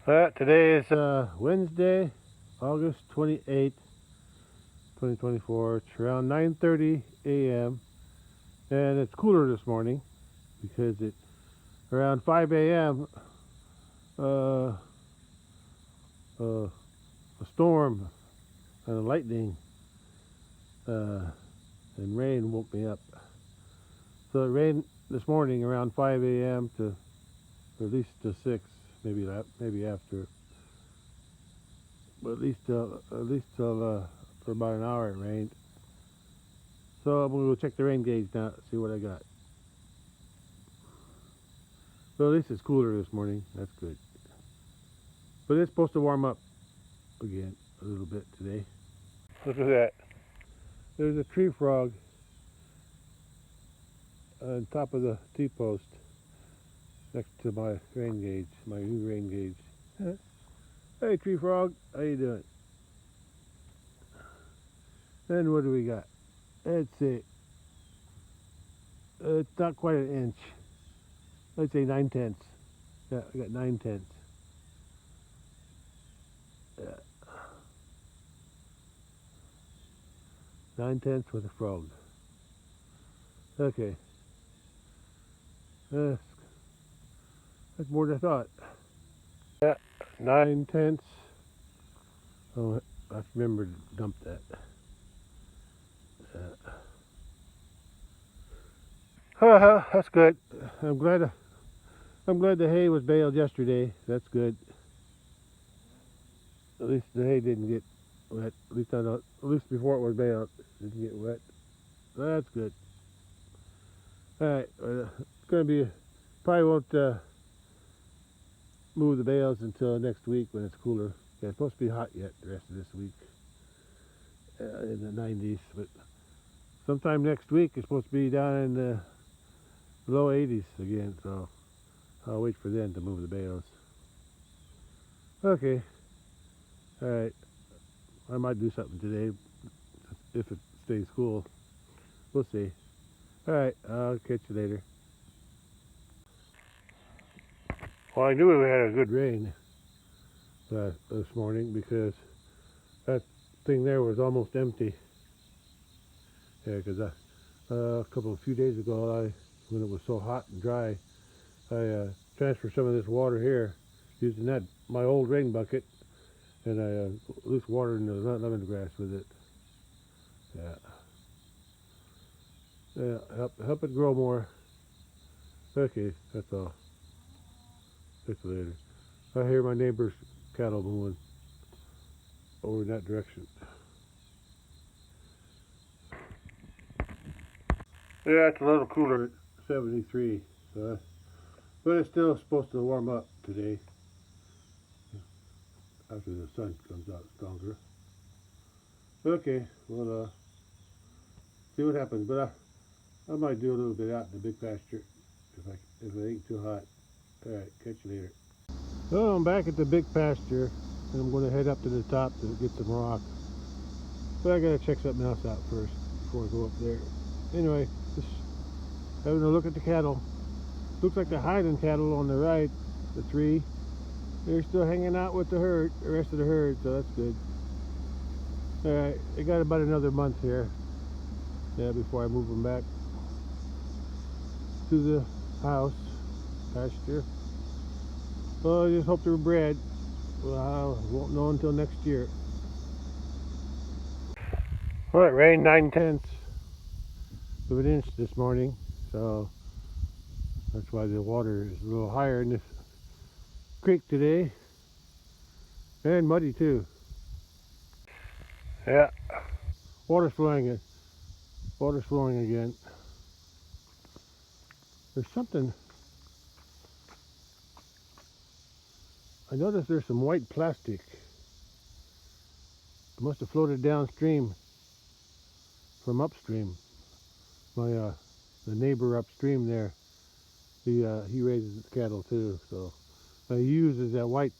Today is Wednesday, August 28th, 2024. It's around 9:30 a.m. and it's cooler this morning because it around 5 a.m. Uh, a storm and lightning and rain woke me up. So it rained this morning around 5 a.m. to at least to 6, maybe after, but at least till for about an hour it rained. So I'm gonna go check the rain gauge now, see what I got. So at least it's cooler this morning. That's good. But it's supposed to warm up again a little bit today. Look at that. There's a tree frog on top of the T-post next to my rain gauge, my new rain gauge. Hey, tree frog, how you doing? And what do we got? Let's see. It's not quite an inch. Let's say 9/10. Yeah, I got 9/10. Yeah. 9/10 with a frog. Okay. Uh, that's more than I thought. Yeah, 9/10. Oh, I remember to dump that. That's good. I'm glad. I'm glad the hay was baled yesterday. That's good. At least the hay didn't get wet. At least I don't. At least before it was baled, it didn't get wet. That's good. All right. It's gonna be. Probably won't move the bales until next week when it's cooler. Yeah, it's supposed to be hot yet the rest of this week. In the 90s, but sometime next week it's supposed to be down in the low 80s again. So I'll wait for them to move the bales. Okay. All right. I might do something today if it stays cool. We'll see. All right. I'll catch you later. Well, I knew we had a good rain this morning because that thing there was almost empty. Yeah, because a few days ago, when it was so hot and dry, I transferred some of this water here using my old rain bucket, and I loose watered the lemongrass with it. Yeah. Yeah, help it grow more. Okay, that's all. Catch you later. I hear my neighbor's cattle moving over in that direction. Yeah, it's a little cooler at 73, but it's still supposed to warm up today after the sun comes out stronger. Okay, we'll see what happens, but I might do a little bit out in the big pasture if it ain't too hot. All right, catch you later. So I'm back at the big pasture, and I'm going to head up to the top to get some rock. But I gotta check something else out first before I go up there. Anyway, just having a look at the cattle. Looks like the hiding cattle on the right, the three, they're still hanging out with the rest of the herd, so that's good. All right, I got about another month here, yeah, before I move them back to the house pasture. Well, I just hope they're bred. Well, I won't know until next year. Well, it rained 9/10 of an inch this morning, so that's why the water is a little higher in this creek today, and muddy too. Yeah, water's flowing. Water's flowing again. There's something. I noticed there's some white plastic. It must have floated downstream from upstream. My the neighbor upstream there, he raises cattle too, so he uses that white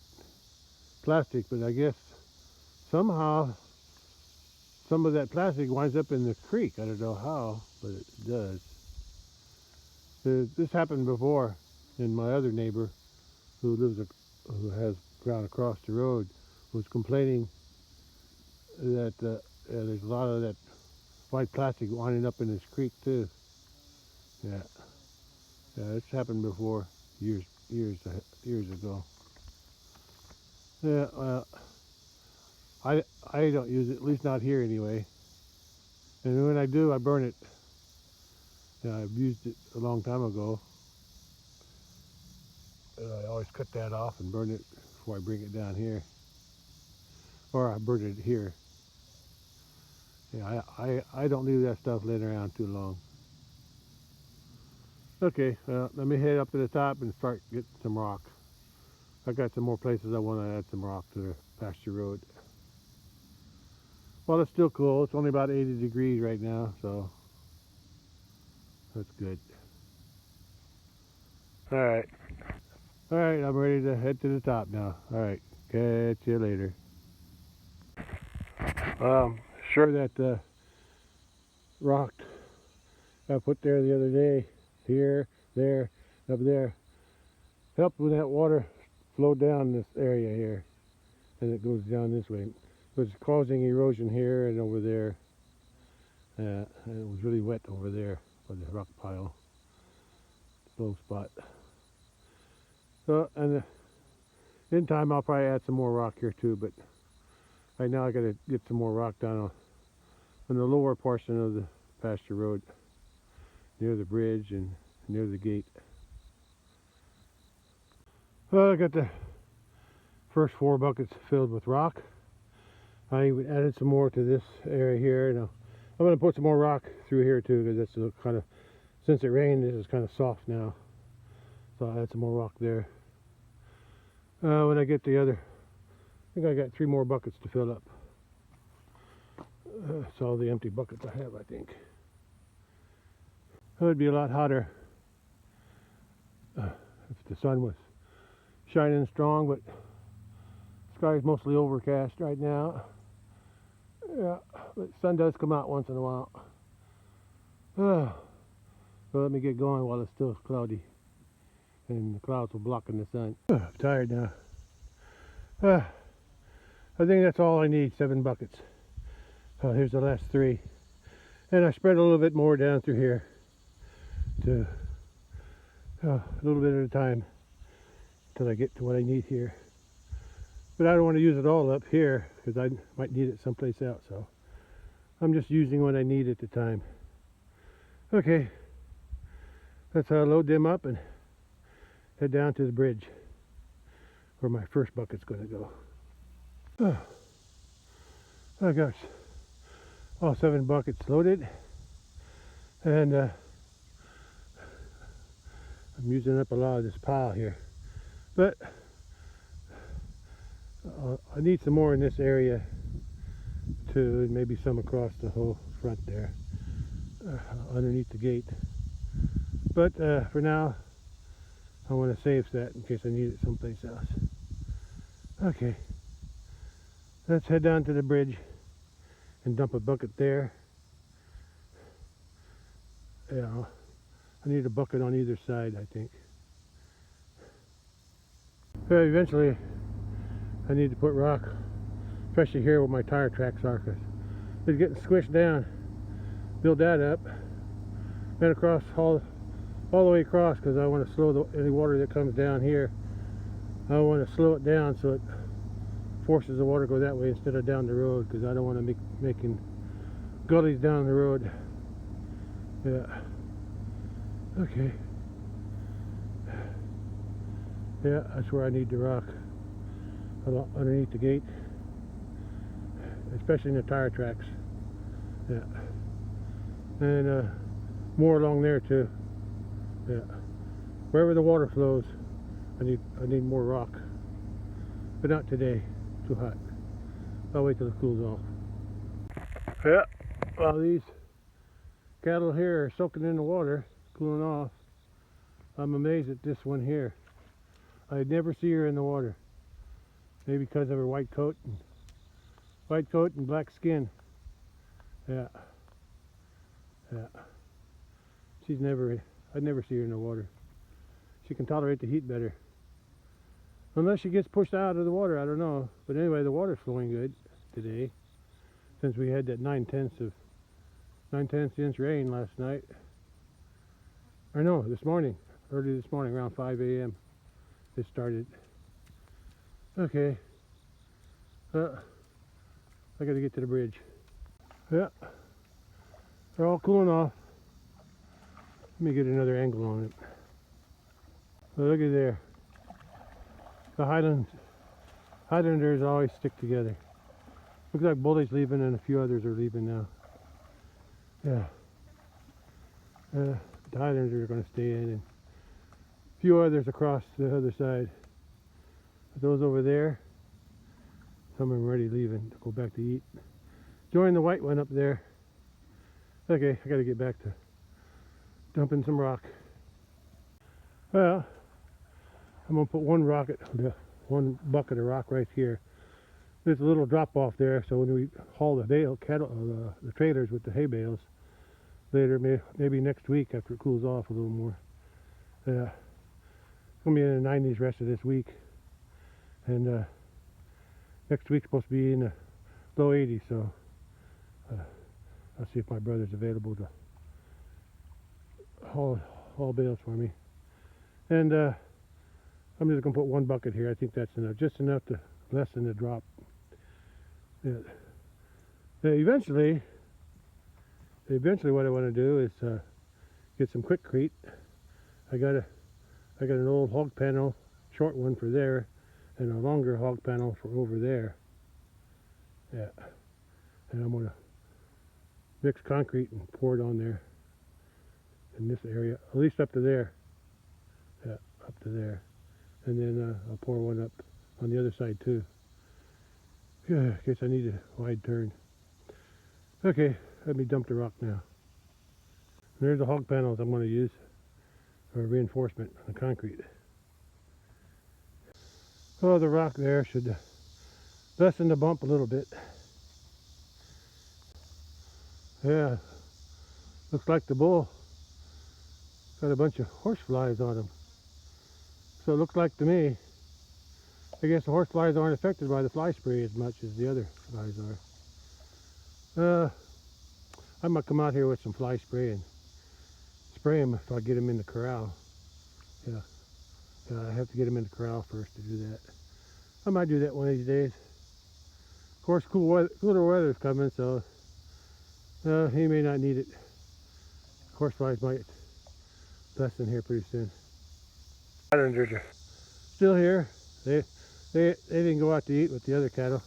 plastic. But I guess somehow some of that plastic winds up in the creek. I don't know how, but it does. This happened before in my other neighbor who has crowd across the road was complaining that there's a lot of that white plastic winding up in this creek too. Yeah, yeah, it's happened before, years ago. Yeah, well, I don't use it, at least not here anyway. And when I do, I burn it. Yeah, I've used it a long time ago. I always cut that off and burn it before I bring it down here. Or I burn it here. Yeah, I don't leave that stuff laying around too long. Okay, let me head up to the top and start getting some rock. I got some more places I want to add some rock to the pasture road. Well, it's still cool. It's only about 80 degrees right now, so that's good. Alright. Alright, I'm ready to head to the top now. Alright, catch you later. Sure that rock I put there the other day, here, there, up there, helped when that water flowed down this area here, and it goes down this way. It was causing erosion here and over there. And it was really wet over there by the rock pile, low spot. So, and in time I'll probably add some more rock here too, but right now I gotta get some more rock down on the lower portion of the pasture road, near the bridge and near the gate. Well, I got the first 4 buckets filled with rock. I even added some more to this area here. Now I'm going to put some more rock through here too, because it's kind of, since it rained, this is kind of soft now. So I'll add some more rock there. When I get the other, I think I got 3 more buckets to fill up. That's all the empty buckets I have, I think. It would be a lot hotter if the sun was shining strong, but the sky is mostly overcast right now. Yeah, but the sun does come out once in a while. So let me get going while it's still cloudy and the clouds are blocking the sun. I'm tired now. I think that's all I need, 7 buckets. Here's the last 3. And I spread a little bit more down through here to a little bit at a time until I get to what I need here. But I don't want to use it all up here because I might need it someplace else. So I'm just using what I need at the time. Okay, let's load them up and head down to the bridge where my first bucket's going to go. I got all 7 buckets loaded, and I'm using up a lot of this pile here, but I need some more in this area too, and maybe some across the whole front there, underneath the gate. But for now, I want to save that in case I need it someplace else. Okay, let's head down to the bridge and dump a bucket there. Yeah, I need a bucket on either side, I think. Eventually, I need to put rock, especially here where my tire tracks are, because it's getting squished down. Build that up, then across all the way across, because I want to slow any water that comes down here. I want to slow it down so it forces the water to go that way instead of down the road, because I don't want to be making gullies down the road. Yeah. Okay. Yeah, that's where I need the rock, underneath the gate, especially in the tire tracks. Yeah. And more along there too. Yeah. Wherever the water flows, I need more rock. But not today. Too hot. I'll wait till it cools off. Yeah. Well, these cattle here are soaking in the water, cooling off. I'm amazed at this one here. I'd never see her in the water. Maybe because of her white coat and black skin. Yeah. Yeah. I'd never see her in the water. She can tolerate the heat better. Unless she gets pushed out of the water, I don't know. But anyway, the water's flowing good today, since we had that 9/10 inch rain last night. Or no, this morning, early this morning, around 5 a.m. it started. Okay, I got to get to the bridge. Yeah, they're all cooling off. Let me get another angle on it. So look at there. The Highlanders always stick together. Looks like Bully's leaving and a few others are leaving now. Yeah. The Highlanders are going to stay in, and a few others across the other side. But those over there, some of them already leaving to go back to eat. Join the white one up there. Okay, I got to get back to dumping some rock. Well, I'm going to put one bucket of rock right here. There's a little drop off there, so when we haul the trailers with the hay bales later, maybe next week after it cools off a little more. It's going to be in the 90s rest of this week, and next week's supposed to be in the low 80s, so I'll see if my brother's available to haul bales for me. And I'm just going to put one bucket here. I think that's enough, just enough to lessen the drop. Yeah. Eventually what I want to do is get some quickcrete. I got an old hog panel, short one for there, and a longer hog panel for over there. Yeah, and I'm gonna mix concrete and pour it on there in this area, at least up to there. Yeah, up to there, and then I'll pour one up on the other side too. Yeah, in case I need a wide turn. Okay, let me dump the rock now. And there's the hog panels I'm going to use for reinforcement on the concrete. Oh, the rock there should lessen the bump a little bit. Yeah, looks like the bull got a bunch of horse flies on him. So it looks like to me, I guess the horse flies aren't affected by the fly spray as much as the other flies are. I might come out here with some fly spray and spray them if I get them in the corral. Yeah, I have to get them in the corral first to do that. I might do that one of these days. Of course, cooler weather is coming, so he may not need it. Horse flies might lessen here pretty soon. Highlanders are still here. They didn't go out to eat with the other cattle,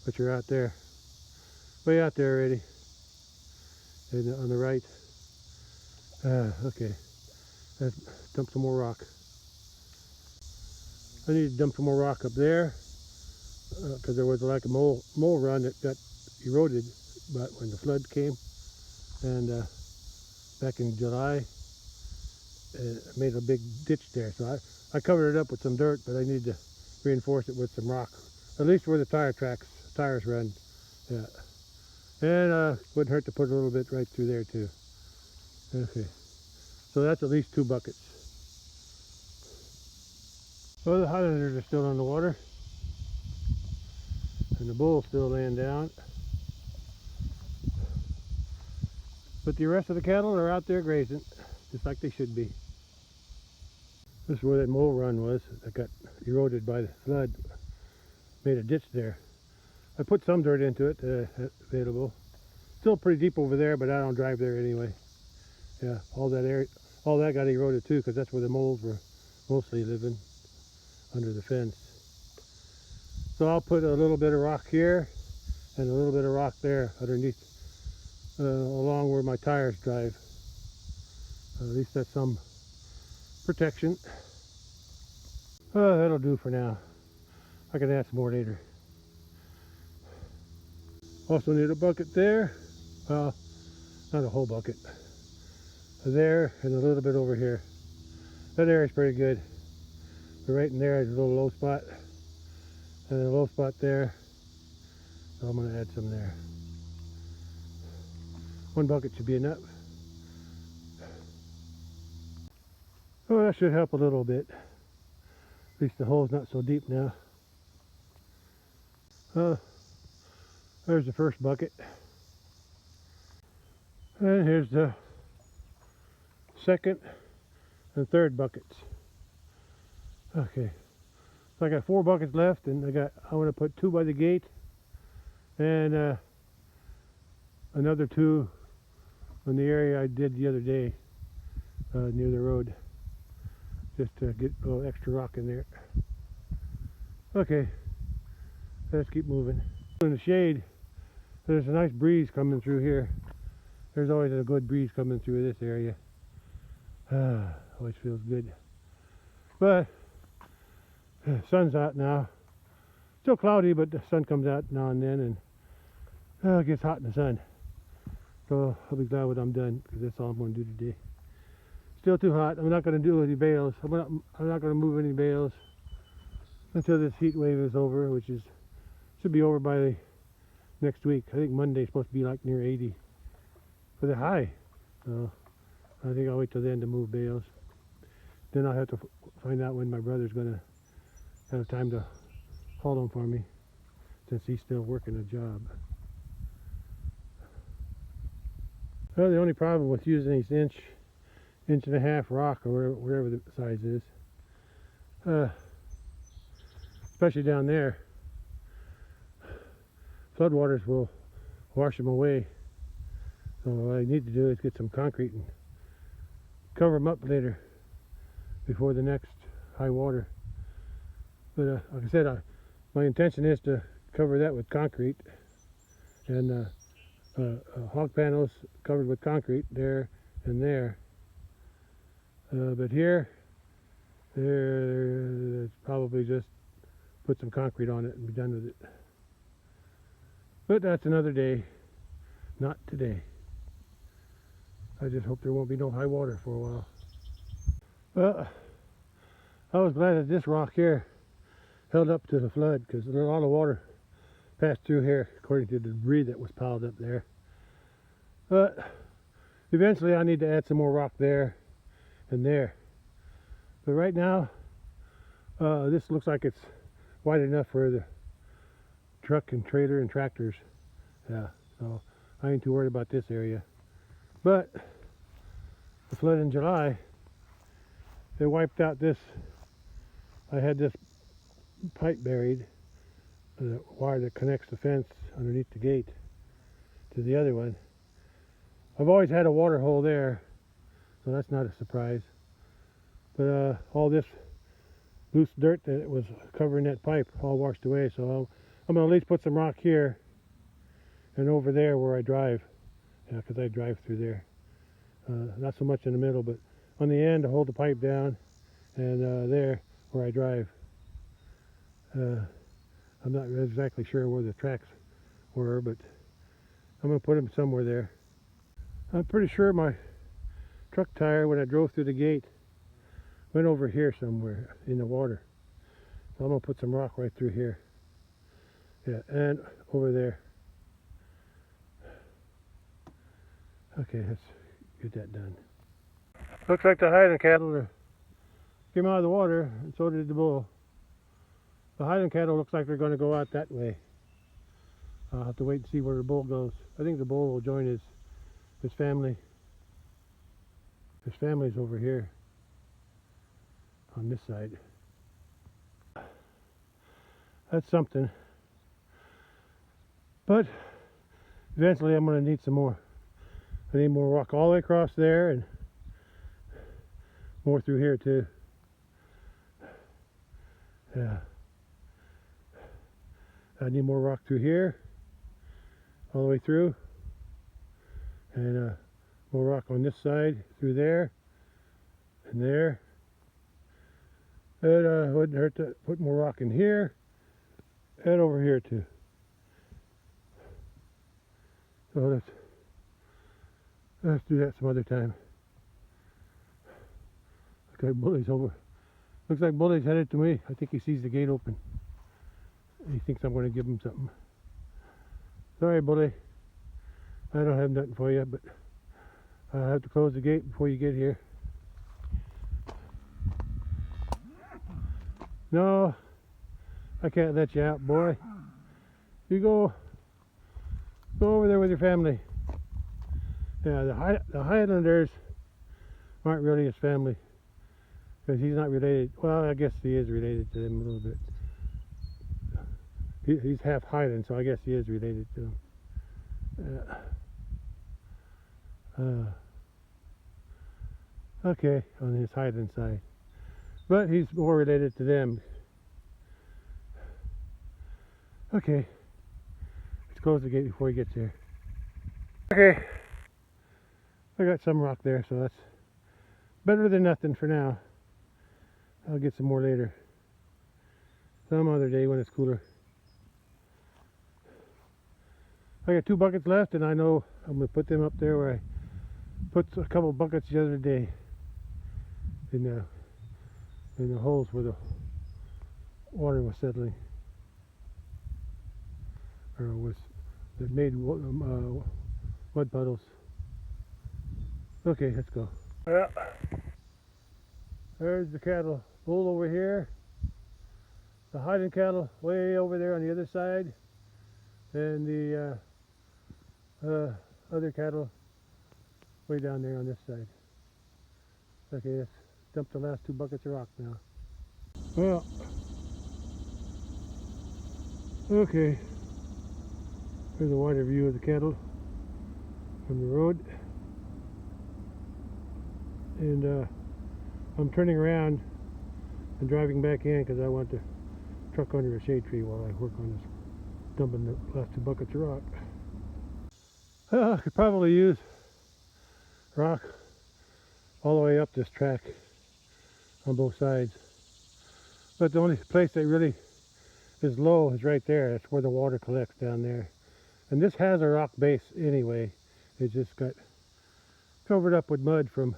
which are out there, way out there already, and on the right. Okay, let's dump some more rock. I need to dump some more rock up there because there was like a mole run that got eroded, but when the flood came, and back in July, it made a big ditch there. So I covered it up with some dirt, but I need to reinforce it with some rock, at least where the tires run. Yeah, and wouldn't hurt to put a little bit right through there too. Okay, so that's at least 2 buckets. Well, the Highlanders are still on the water, and the bull's still laying down. But the rest of the cattle are out there grazing, just like they should be. This is where that mole run was that got eroded by the flood. Made a ditch there. I put some dirt into it, available. Still pretty deep over there, but I don't drive there anyway. Yeah, all that got eroded too, because that's where the moles were mostly living, under the fence. So I'll put a little bit of rock here and a little bit of rock there underneath, along where my tires drive. At least that's some protection. That'll do for now. I can add some more later. Also need a bucket there. Well, not a whole bucket. There and a little bit over here. That area's pretty good. But right in there is a little low spot. And a low spot there. So I'm going to add some there. 1 bucket should be enough. Oh, that should help a little bit. At least the hole's not so deep now. There's the first bucket. And here's the second and third buckets. Okay. So I got 4 buckets left, and I want to put 2 by the gate and another 2 in the area I did the other day near the road, just to get a little extra rock in there. Okay, let's keep moving. In the shade, there's a nice breeze coming through here. There's always a good breeze coming through this area. Always feels good. But sun's out now. Still cloudy, but the sun comes out now and then, and it gets hot in the sun. So I'll be glad when I'm done, because that's all I'm going to do today. Still too hot. I'm not going to do any bales. I'm not going to move any bales until this heat wave is over, which should be over by next week. I think Monday's supposed to be like near 80 for the high. So I think I'll wait till then to move bales. Then I'll have to find out when my brother's going to have time to haul them for me, since he's still working a job. Well, the only problem with using these inch and a half rock, or whatever the size is, especially down there, floodwaters will wash them away. So what I need to do is get some concrete and cover them up later before the next high water. But like I said, my intention is to cover that with concrete, and hog panels covered with concrete there and there. But here, it's probably just put some concrete on it and be done with it. But that's another day, not today. I just hope there won't be no high water for a while. Well, I was glad that this rock here held up to the flood, because a lot of water passed through here according to the debris that was piled up there. But eventually I need to add some more rock there and there. But right now, this looks like it's wide enough for the truck and trailer and tractors. Yeah, so I ain't too worried about this area. But the flood in July, they wiped out this. I had this pipe buried, the wire that connects the fence underneath the gate to the other one. I've always had a water hole there, so that's not a surprise. But all this loose dirt that was covering that pipe all washed away, so I'm going to at least put some rock here and over there where I drive, because I drive through there. Not so much in the middle, but on the end to hold the pipe down, and there where I drive. I'm not exactly sure where the tracks were, but I'm going to put them somewhere there. I'm pretty sure my truck tire, when I drove through the gate, went over here somewhere in the water. So I'm going to put some rock right through here. Yeah, and over there. Okay, let's get that done. Looks like the Highland cattle came out of the water, and so did the bull. The Highland cattle looks like they're going to go out that way. I'll have to wait and see where the bull goes. I think the bull will join his family. His family's over here on this side. That's something. But eventually I'm going to need some more. I need more rock all the way across there, and more through here too. Yeah. I need more rock through here, all the way through, and more rock on this side, through there, and there. It wouldn't hurt to put more rock in here, and over here too. So let's do that some other time. Okay, Bully's over. Looks like Bully's headed to me. I think he sees the gate open. He thinks I'm going to give him something. Sorry, Bully. I don't have nothing for you, but I'll have to close the gate before you get here. No, I can't let you out, boy. You go over there with your family. Yeah, the Highlanders aren't really his family because he's not related. Well, I guess he is related to them a little bit. He's half Highland, so I guess he is related to them. Okay, on his Highland side, but he's more related to them. Okay, let's close the gate before he gets here. Okay, I got some rock there, so that's better than nothing for now. I'll get some more later, some other day when it's cooler. I got 2 buckets left, and I know I'm going to put them up there where I put a couple buckets the other day in the holes where the water was settling, or was that made mud puddles. Okay, let's go. Yeah, there's the cattle bull over here, the Highland cattle way over there on the other side, and the other cattle way down there on this side. Okay, let's dump the last 2 buckets of rock now. Well, okay, here's a wider view of the cattle from the road, and I'm turning around and driving back in because I want the truck under a shade tree while I work on this, dumping the last 2 buckets of rock. I could probably use rock all the way up this track on both sides, but the only place that really is low is right there. That's where the water collects down there, and this has a rock base anyway. It just got covered up with mud from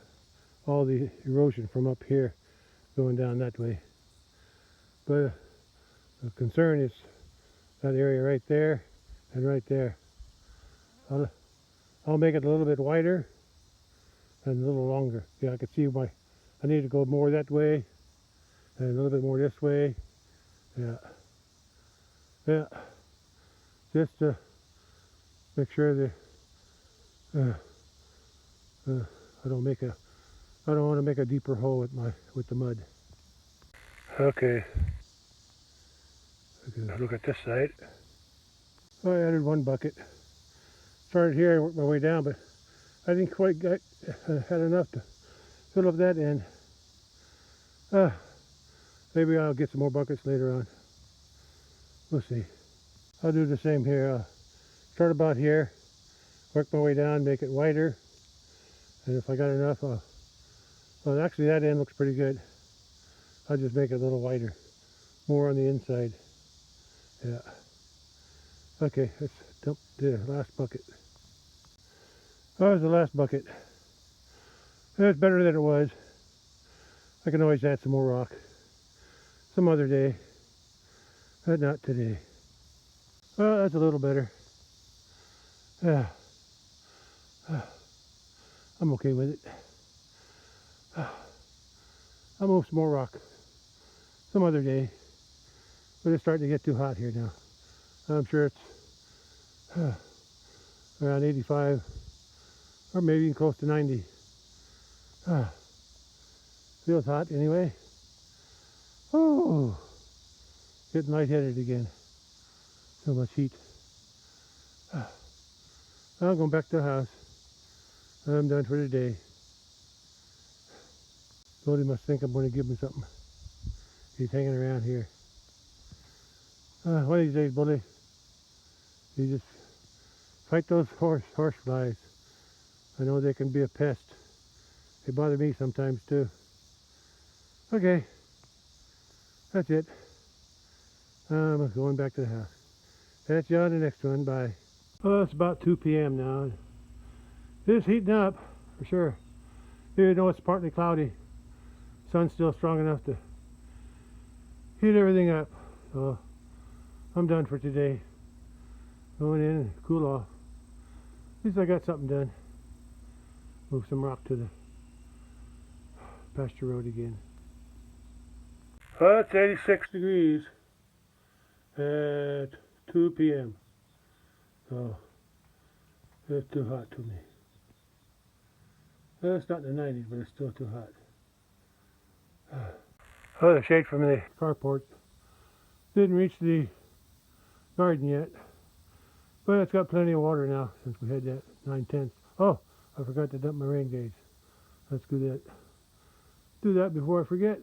all the erosion from up here going down that way. But the concern is that area right there and right there. I'll make it a little bit wider and a little longer. Yeah, I can see I need to go more that way and a little bit more this way. Yeah, yeah, just to make sure that I don't want to make a deeper hole with the mud. Okay, we can look at this side. So I added 1 bucket. Started here and worked my way down, but I didn't quite had enough to fill up that end. Maybe I'll get some more buckets later on. We'll see. I'll do the same here. Start about here, work my way down, make it wider, and if I got enough, well, actually that end looks pretty good. I'll just make it a little wider, more on the inside. Yeah. Okay, let's dump the last bucket. That was the last bucket. It's better than it was. I can always add some more rock some other day, but not today. Well, that's a little better. Yeah, I'm okay with it. I'll move some more rock some other day, but it's starting to get too hot here now. I'm sure it's around 85 or maybe even close to 90. Feels hot anyway. Oh, getting lightheaded again. So much heat. I'm going back to the house. I'm done for the day. Bodie must think I'm going to give him something. He's hanging around here. One of these days, Bodie, you just fight those horse flies. I know they can be a pest. They bother me sometimes too. Okay, that's it. I'm going back to the house. Catch you on the next one. Bye. Oh, it's about 2 p.m. now. It's heating up for sure. Even though it's partly cloudy, sun's still strong enough to heat everything up. So I'm done for today. Going in and cool off. At least I got something done. Move some rock to the pasture road again. Well, it's 86 degrees at 2 p.m. So it's too hot to me. Well, it's not in the 90s, but it's still too hot. Oh, the shade from the carport didn't reach the garden yet, but it's got plenty of water now since we had that 9/10. Oh, I forgot to dump my rain gauge. Let's do that. Do that before I forget.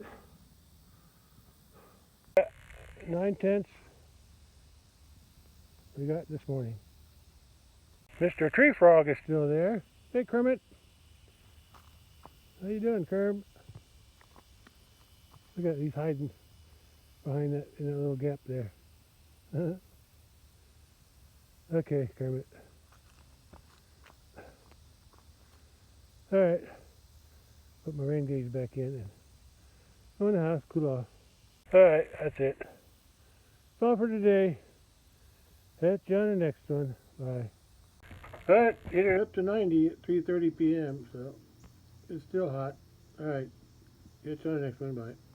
9/10 we got this morning. Mr. Tree Frog is still there. Hey, Kermit. How you doing, Kerm? Look at he's hiding behind that in that little gap there. Okay, Kermit. All right. Put my rain gauge back in and go in the house, cool off. All right, that's it. That's all for today. Catch you on the next one. Bye. All right, it up to 90 at 3:30 p.m. So it's still hot. All right, catch you on the next one. Bye.